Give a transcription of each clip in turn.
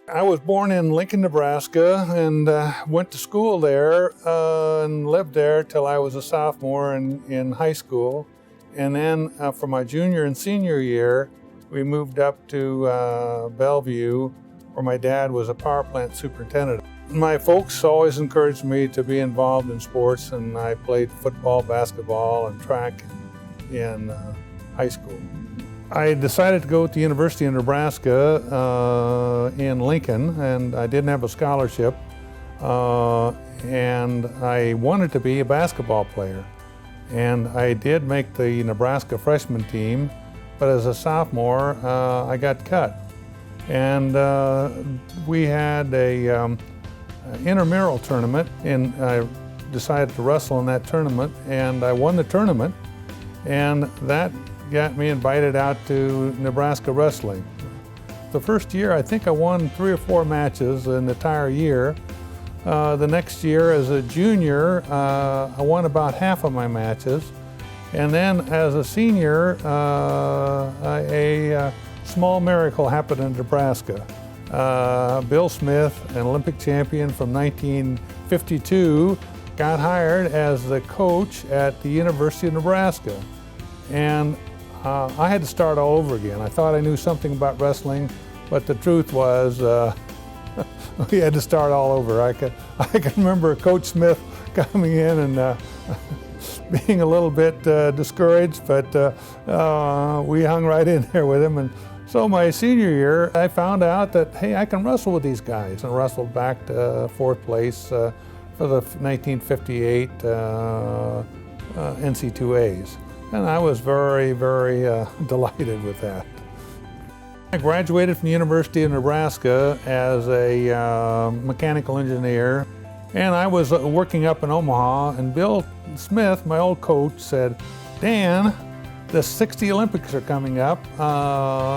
I was born in Lincoln, Nebraska, and went to school there and lived there till I was a sophomore in high school. And then for my junior and senior year, we moved up to Bellevue, where my dad was a power plant superintendent. My folks always encouraged me to be involved in sports, and I played football, basketball, and track in high school. I decided to go to the University of Nebraska in Lincoln, and I didn't have a scholarship, and I wanted to be a basketball player. And I did make the Nebraska freshman team, but as a sophomore, I got cut. And we had a intramural tournament, and I decided to wrestle in that tournament, and I won the tournament, and that got me invited out to Nebraska wrestling. The first year, I think I won 3 or 4 matches in the entire year. The next year, as a junior, I won about half of my matches. And then as a senior, a small miracle happened in Nebraska. Bill Smith, an Olympic champion from 1952, got hired as the coach at the University of Nebraska. And I had to start all over again. I thought I knew something about wrestling, but the truth was we had to start all over. I can remember Coach Smith coming in and being a little bit discouraged, but we hung right in there with him. And so my senior year, I found out that, hey, I can wrestle with these guys, and wrestled back to 4th place for the 1958 NC2As. And I was very, very delighted with that. I graduated from the University of Nebraska as a mechanical engineer, and I was working up in Omaha, and Bill Smith, my old coach, said, Dan, the 60 Olympics are coming up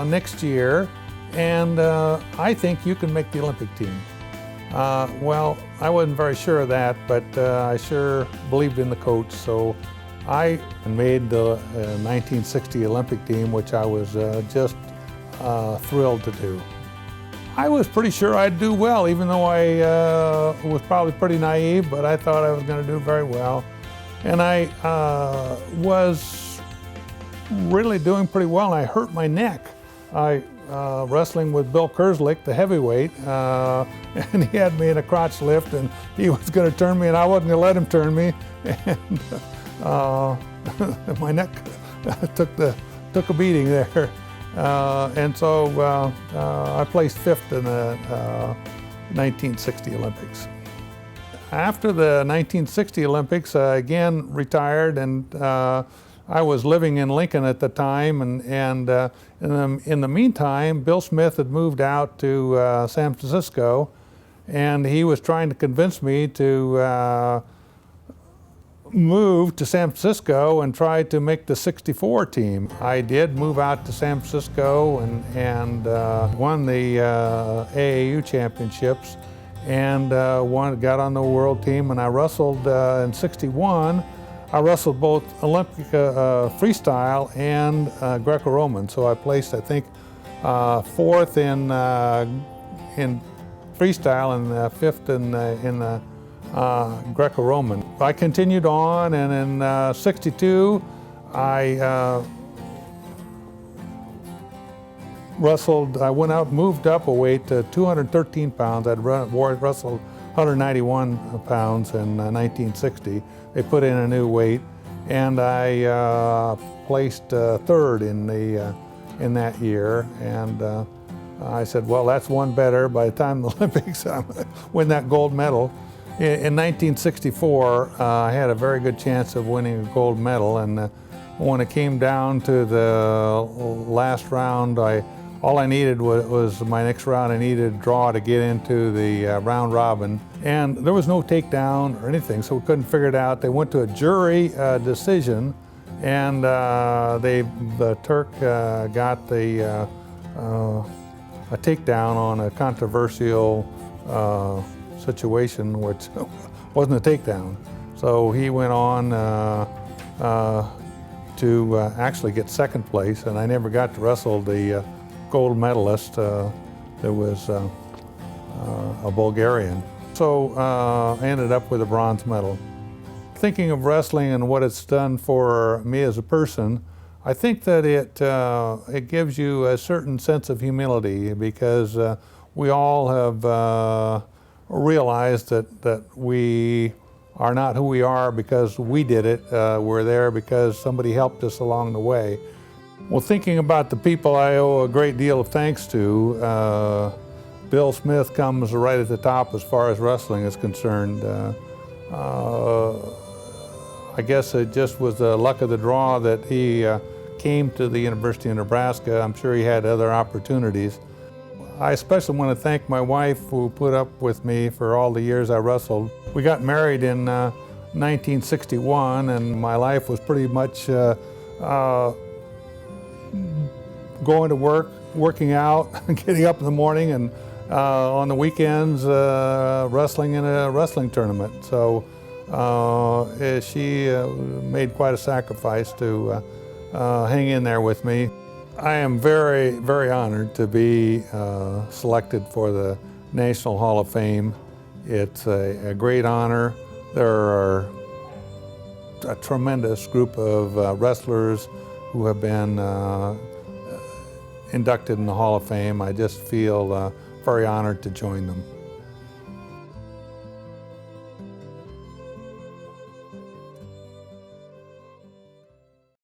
next year, and I think you can make the Olympic team. Well, I wasn't very sure of that, but I sure believed in the coach, so I made the 1960 Olympic team, which I was just thrilled to do. I was pretty sure I'd do well, even though I was probably pretty naive, but I thought I was going to do very well. And I was really doing pretty well, and I hurt my neck. I wrestling with Bill Kerslick, the heavyweight, and he had me in a crotch lift, and he was going to turn me, and I wasn't going to let him turn me. And my neck took a beating there, and so I placed 5th in the 1960 Olympics. After the 1960 Olympics, I again retired, and I was living in Lincoln at the time, and in the meantime, Bill Smith had moved out to San Francisco, and he was trying to convince me to moved to San Francisco and tried to make the 64 team. I did move out to San Francisco and won the AAU championships, and got on the world team, and I wrestled in 61. I wrestled both Olympic freestyle and Greco-Roman, so I placed, I think, 4th in freestyle and 5th in the Greco-Roman. I continued on, and in 62, I wrestled. I went out, moved up a weight to 213 pounds. I'd wrestled 191 pounds in 1960. They put in a new weight, and I placed 3rd in that year. And I said, well, that's one better. By the time the Olympics, I win that gold medal. In 1964, I had a very good chance of winning a gold medal, and when it came down to the last round, all I needed was my next round. I needed a draw to get into the round robin, and there was no takedown or anything, so we couldn't figure it out. They went to a jury decision, and the Turk got a takedown on a controversial situation, which wasn't a takedown. So he went on to actually get 2nd place, and I never got to wrestle the gold medalist. There was a Bulgarian. So I ended up with a bronze medal. Thinking of wrestling and what it's done for me as a person, I think that it gives you a certain sense of humility, because we all have realized that we are not who we are because we did it. We're there because somebody helped us along the way. Well, thinking about the people I owe a great deal of thanks to, Bill Smith comes right at the top as far as wrestling is concerned. I guess it just was the luck of the draw that he came to the University of Nebraska. I'm sure he had other opportunities. I especially want to thank my wife, who put up with me for all the years I wrestled. We got married in 1961, and my life was pretty much going to work, working out, getting up in the morning, and on the weekends wrestling in a wrestling tournament. So she made quite a sacrifice to hang in there with me. I am very, very honored to be selected for the National Hall of Fame. It's a great honor. There are a tremendous group of wrestlers who have been inducted in the Hall of Fame. I just feel very honored to join them.